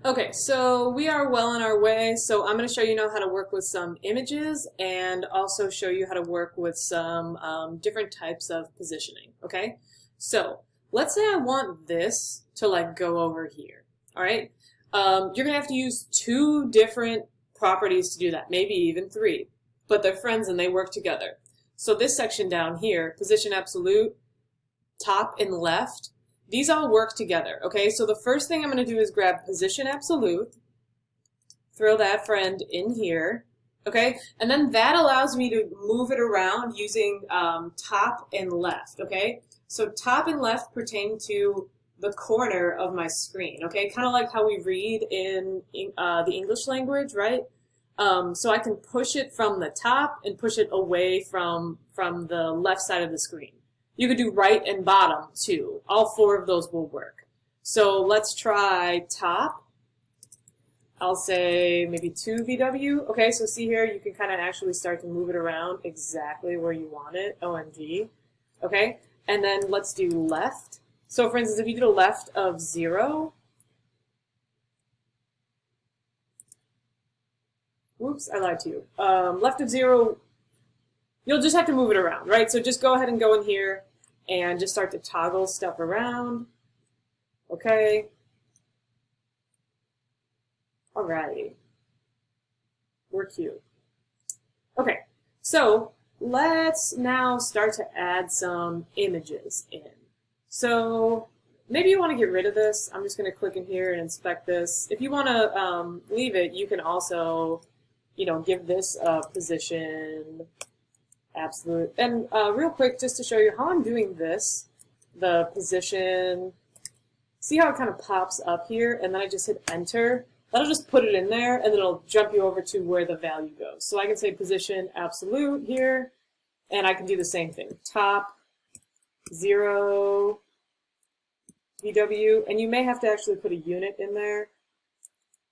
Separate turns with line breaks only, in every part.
Okay, so we are well on our way. So I'm going to show you now how to work with some images and also show you how to work with some different types of positioning. Okay, so let's say I want this to like go over here. All right, you're going to have to use two different properties to do that, maybe even three, but they're friends and they work together. So this section down here, position absolute, top and left, these all work together, okay? So the first thing I'm going to do is grab position absolute, throw that friend in here, okay? And then that allows me to move it around using top and left, okay? So top and left pertain to the corner of my screen, okay? Kind of like how we read in the English language, right? So I can push it from the top and push it away from the left side of the screen. You could do right and bottom too. All four of those will work. So let's try top. I'll say maybe 2 VW. Okay, so see here, you can kind of actually start to move it around exactly where you want it. OMG. Okay, and then let's do left. So for instance, if you did a left of 0, whoops, I lied to you. Left of 0, you'll just have to move it around, right? So just go ahead and go in here and just start to toggle stuff around. Okay. Alrighty. We're cute. Okay, so let's now start to add some images in. So maybe you want to get rid of this. I'm just going to click in here and inspect this. If you want to leave it, you can also, give this a position absolute. And real quick, just to show you how I'm doing this, the position, see how it kind of pops up here, and then I just hit enter. That'll just put it in there, and then it'll jump you over to where the value goes. So I can say position absolute here, and I can do the same thing. Top, 0, VW, and you may have to actually put a unit in there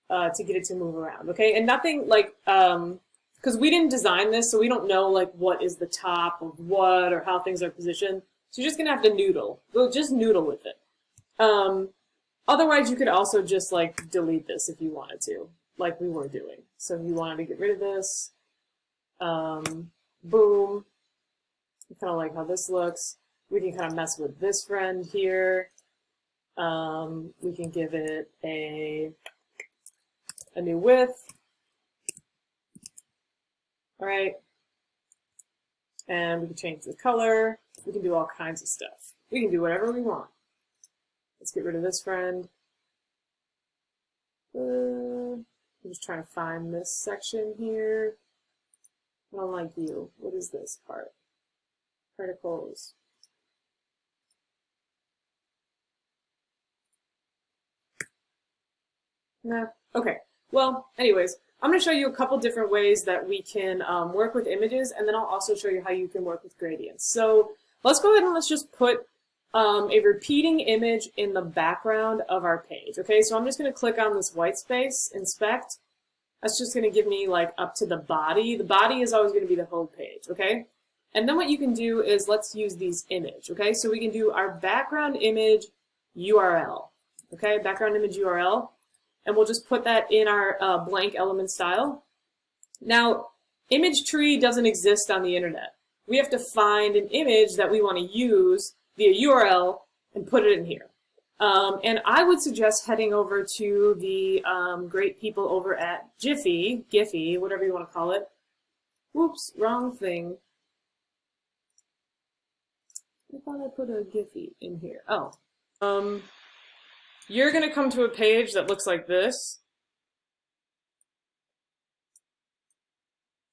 to get it to move around, okay? And nothing like, because we didn't design this, so we don't know like what is the top of what or how things are positioned. So you're just gonna have to noodle. Well, just noodle with it. Otherwise, you could also just like delete this if you wanted to, like we were doing. So if you wanted to get rid of this, boom. Kind of like how this looks. We can kind of mess with this friend here. We can give it a new width. All right. And we can change the color. We can do all kinds of stuff. We can do whatever we want. Let's get rid of this friend. I'm just trying to find this section here. I don't like you. What is this part? Particles. Nah. Okay. Well, anyways, I'm going to show you a couple different ways that we can work with images, and then I'll also show you how you can work with gradients. So let's go ahead and let's just put a repeating image in the background of our page. Okay, so I'm just going to click on this white space, inspect. That's just going to give me like up to the body. The body is always going to be the home page, okay? And then what you can do is let's use these image, okay? So we can do our background image URL, okay? Background image URL. And we'll just put that in our blank element style. Now, image tree doesn't exist on the internet. We have to find an image that we want to use via URL and put it in here. And I would suggest heading over to the great people over at Giphy, whatever you want to call it. Whoops, wrong thing. I thought I put a Giphy in here. Oh. You're going to come to a page that looks like this.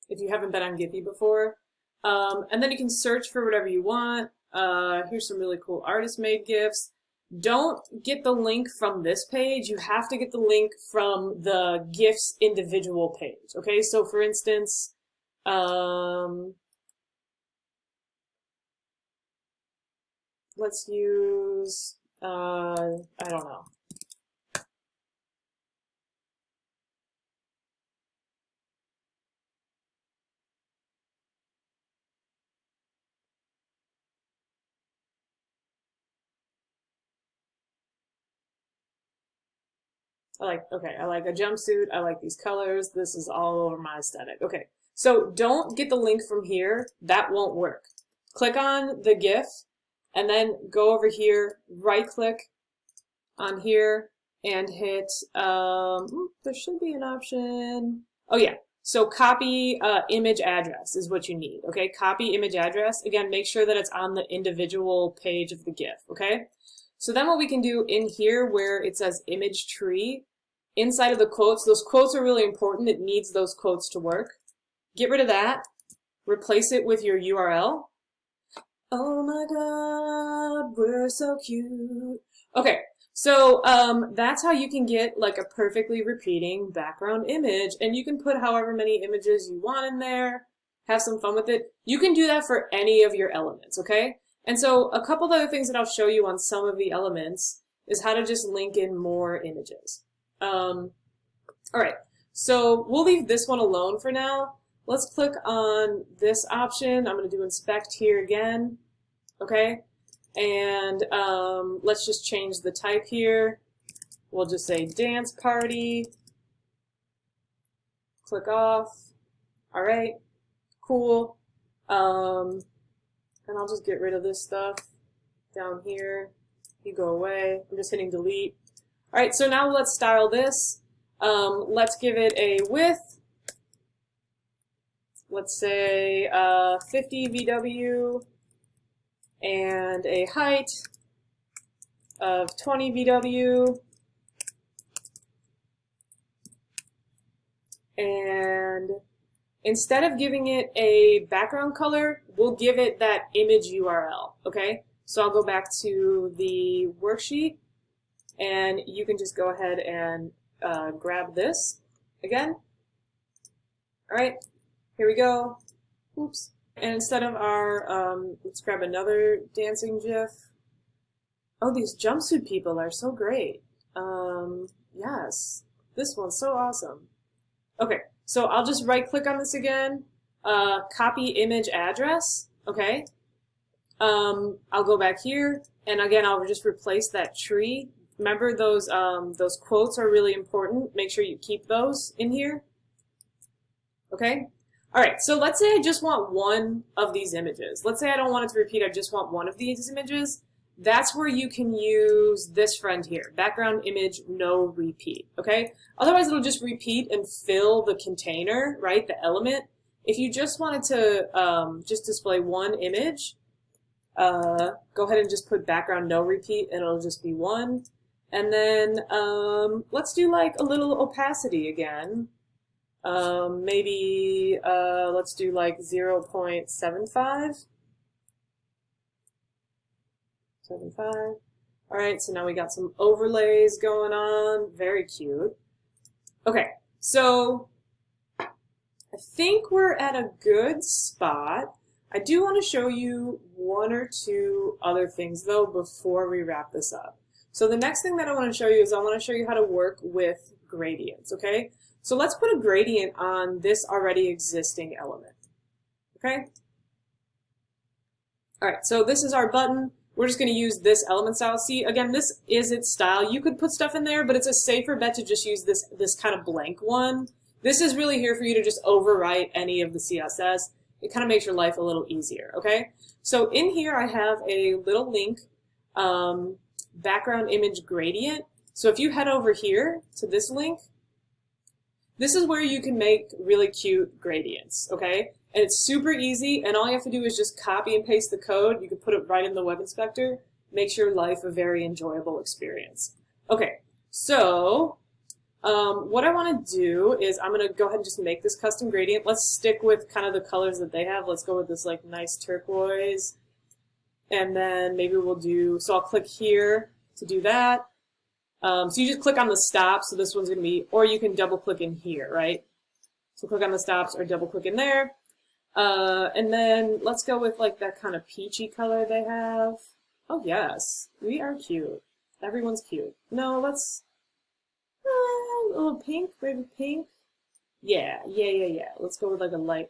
If you haven't been on Giphy before. And then you can search for whatever you want. Here's some really cool artist-made GIFs. Don't get the link from this page. You have to get the link from the GIFs individual page. Okay, so for instance, let's use, I don't know. I like a jumpsuit. I like these colors. This is all over my aesthetic. Okay, so don't get the link from here. That won't work. Click on the GIF and then go over here, right click on here and hit, there should be an option. Oh yeah, so copy image address is what you need, okay? Copy image address. Again, make sure that it's on the individual page of the GIF, okay? So then what we can do in here where it says image tree, inside of the quotes, those quotes are really important. It needs those quotes to work. Get rid of that. Replace it with your URL. Oh my God, we're so cute. Okay, so that's how you can get like a perfectly repeating background image, and you can put however many images you want in there, have some fun with it. You can do that for any of your elements, okay? And so a couple of other things that I'll show you on some of the elements is how to just link in more images. All right, so we'll leave this one alone for now. Let's click on this option. I'm going to do inspect here again, okay? And let's just change the type here. We'll just say dance party. Click off. All right, cool. And I'll just get rid of this stuff down here. You go away. I'm just hitting delete. All right, so now let's style this. Let's give it a width. Let's say 50 VW and a height of 20 VW. And instead of giving it a background color, we'll give it that image URL, okay? So I'll go back to the worksheet, and you can just go ahead and grab this again. All right, here we go. Oops. And instead of our, let's grab another dancing GIF. Oh, these jumpsuit people are so great. Yes, this one's so awesome. Okay, so I'll just right click on this again, copy image address, okay? I'll go back here, and again, I'll just replace that tree. Remember those quotes are really important. Make sure you keep those in here, okay? All right, so let's say I just want one of these images. Let's say I don't want it to repeat, I just want one of these images. That's where you can use this friend here, background image, no repeat, okay? Otherwise, it'll just repeat and fill the container, right, the element. If you just wanted to just display one image, go ahead and just put background, no repeat, and it'll just be one. And then let's do like a little opacity again. Maybe let's do like 0.75. 75. All right, so now we got some overlays going on. Very cute. Okay, so I think we're at a good spot. I do want to show you one or two other things though before we wrap this up. So the next thing that I want to show you is I want to show you how to work with gradients, okay? So let's put a gradient on this already existing element, okay? All right, so this is our button. We're just going to use this element style. See, again, this is its style. You could put stuff in there, but it's a safer bet to just use this kind of blank one. This is really here for you to just overwrite any of the CSS. It kind of makes your life a little easier, okay? So in here, I have a little link, background image gradient. So if you head over here to this link, this is where you can make really cute gradients, okay? And it's super easy, and all you have to do is just copy and paste the code. You can put it right in the web inspector. Makes your life a very enjoyable experience. Okay, so what I want to do is I'm going to go ahead and just make this custom gradient. Let's stick with kind of the colors that they have. Let's go with this like nice turquoise. And then maybe we'll do, so I'll click here to do that. So you just click on the stop, so this one's going to be, or you can double click in here, right? So click on the stops or double click in there. And then let's go with like that kind of peachy color they have. Oh yes, we are cute. Everyone's cute. No, let's, a little pink, maybe pink. Yeah. Let's go with like a light,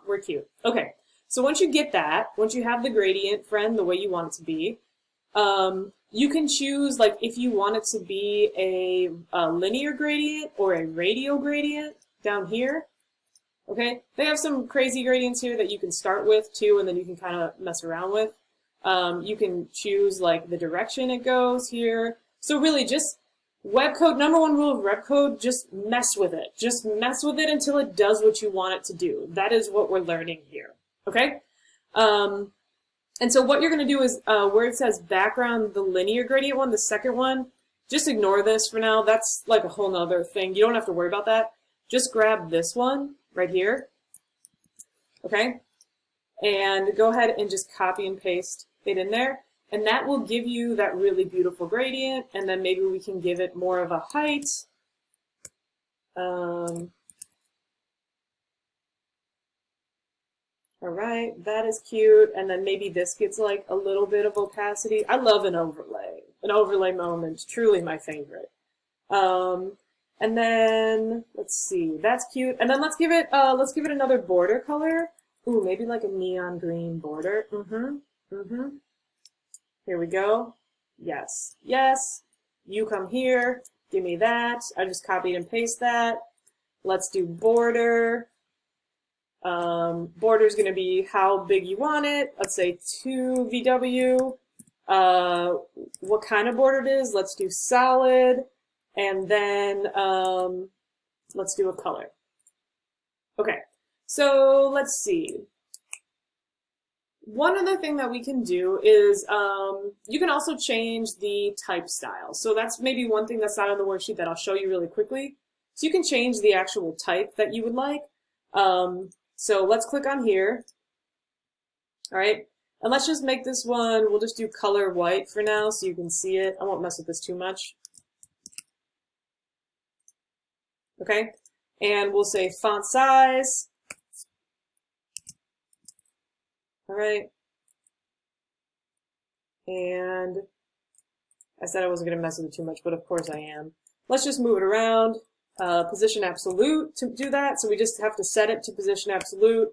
we're cute. Okay, so once you get that, once you have the gradient, friend, the way you want it to be, you can choose like if you want it to be a linear gradient or a radial gradient down here. Okay, they have some crazy gradients here that you can start with too, and then you can kind of mess around with. You can choose like the direction it goes here. So really just web code, number one rule of web code, just mess with it. Just mess with it until it does what you want it to do. That is what we're learning here, okay? And so what you're gonna do is where it says background, the linear gradient one, the second one, just ignore this for now. That's like a whole nother thing. You don't have to worry about that. Just grab this one right here, okay? And go ahead and just copy and paste it in there. And that will give you that really beautiful gradient, and then maybe we can give it more of a height. All right, that is cute. And then maybe this gets like a little bit of opacity. I love an overlay moment, truly my favorite. And then let's see, that's cute. And then let's give it another border color. Ooh, maybe like a neon green border. Here we go. Yes, yes. You come here, give me that. I just copied and pasted that. Let's do border. Border is going to be how big you want it. Let's say 2 VW. What kind of border it is? Let's do solid. And then let's do a color. Okay, so let's see. One other thing that we can do is you can also change the type style. So that's maybe one thing that's not on the worksheet that I'll show you really quickly. So you can change the actual type that you would like. So let's click on here. All right, and let's just make this one, we'll just do color white for now so you can see it. I won't mess with this too much. Okay, and we'll say font size. All right, and I said I wasn't going to mess with it too much, but of course I am. Let's just move it around. Position absolute to do that, so we just have to set it to position absolute,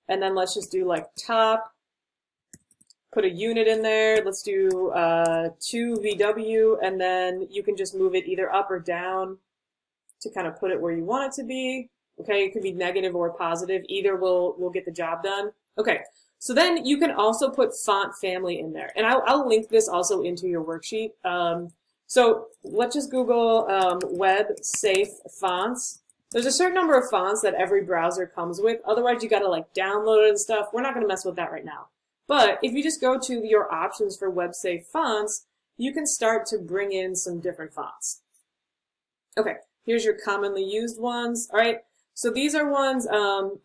and then let's just do like top, put a unit in there. Let's do 2 VW, and then you can just move it either up or down to kind of put it where you want it to be. Okay, it could be negative or positive. Either will get the job done. Okay, so then you can also put font family in there, and I'll link this also into your worksheet. So let's just Google web safe fonts. There's a certain number of fonts that every browser comes with. Otherwise, you got to like download it and stuff. We're not going to mess with that right now. But if you just go to your options for web safe fonts, you can start to bring in some different fonts. Okay, here's your commonly used ones. All right, so these are ones,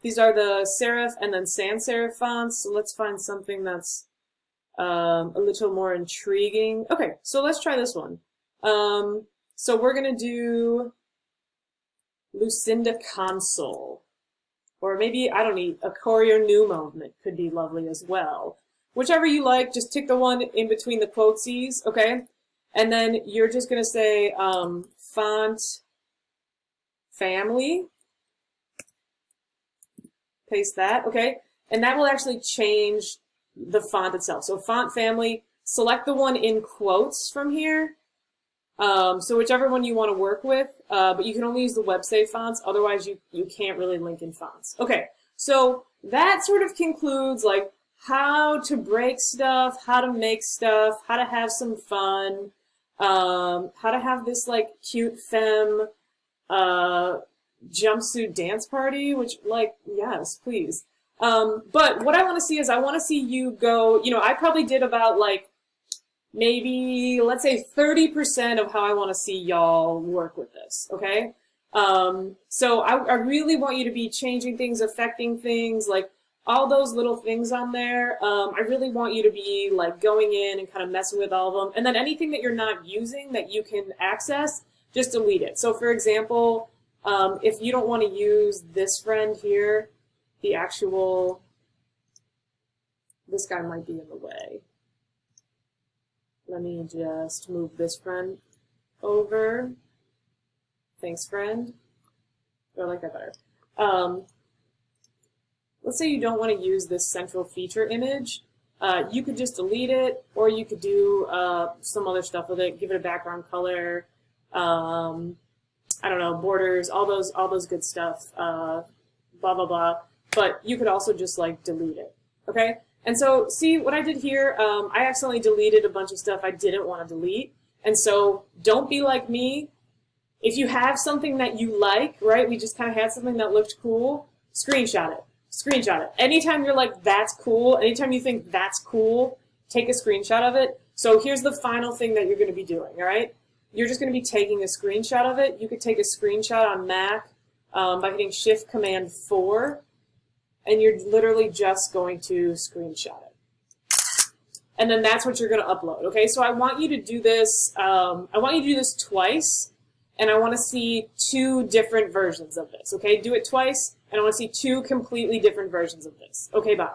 these are the serif and then sans serif fonts. So let's find something that's a little more intriguing. Okay, so let's try this one. So we're going to do Lucinda Console. Or maybe, I don't know, a Courier New Movement could be lovely as well. Whichever you like, just tick the one in between the quoteses, okay? And then you're just going to say font family. Paste that, okay? And that will actually change the font itself. So font family, select the one in quotes from here. So whichever one you want to work with, but you can only use the web safe fonts, otherwise you can't really link in fonts. Okay, so that sort of concludes like how to break stuff, how to make stuff, how to have some fun, how to have this like cute femme jumpsuit dance party, which like, yes, please. But what I want to see is I want to see you go, you know, I probably did about like maybe, let's say 30% of how I want to see y'all work with this, okay? So I really want you to be changing things, affecting things, like all those little things on there. I really want you to be like going in and kind of messing with all of them. And then anything that you're not using that you can access, just delete it. So for example, if you don't want to use this friend here, the actual, this guy might be in the way. Let me just move this friend over. Thanks, friend. Oh, I like that better. Let's say you don't want to use this central feature image. You could just delete it, or you could do some other stuff with it, give it a background color, I don't know, borders, all those good stuff, blah, blah, blah. But you could also just like delete it, okay? And so see what I did here? I accidentally deleted a bunch of stuff I didn't want to delete. And so don't be like me. If you have something that you like, right, we just kind of had something that looked cool, screenshot it. Screenshot it. Anytime you're like, that's cool, anytime you think that's cool, take a screenshot of it. So here's the final thing that you're going to be doing, all right? You're just going to be taking a screenshot of it. You could take a screenshot on Mac by hitting Shift-Command-4, and you're literally just going to screenshot it. And then that's what you're going to upload, okay? So I want you to do this, twice, and I want to see 2 different versions of this, okay? Do it twice, and I want to see 2 completely different versions of this. Okay, bye.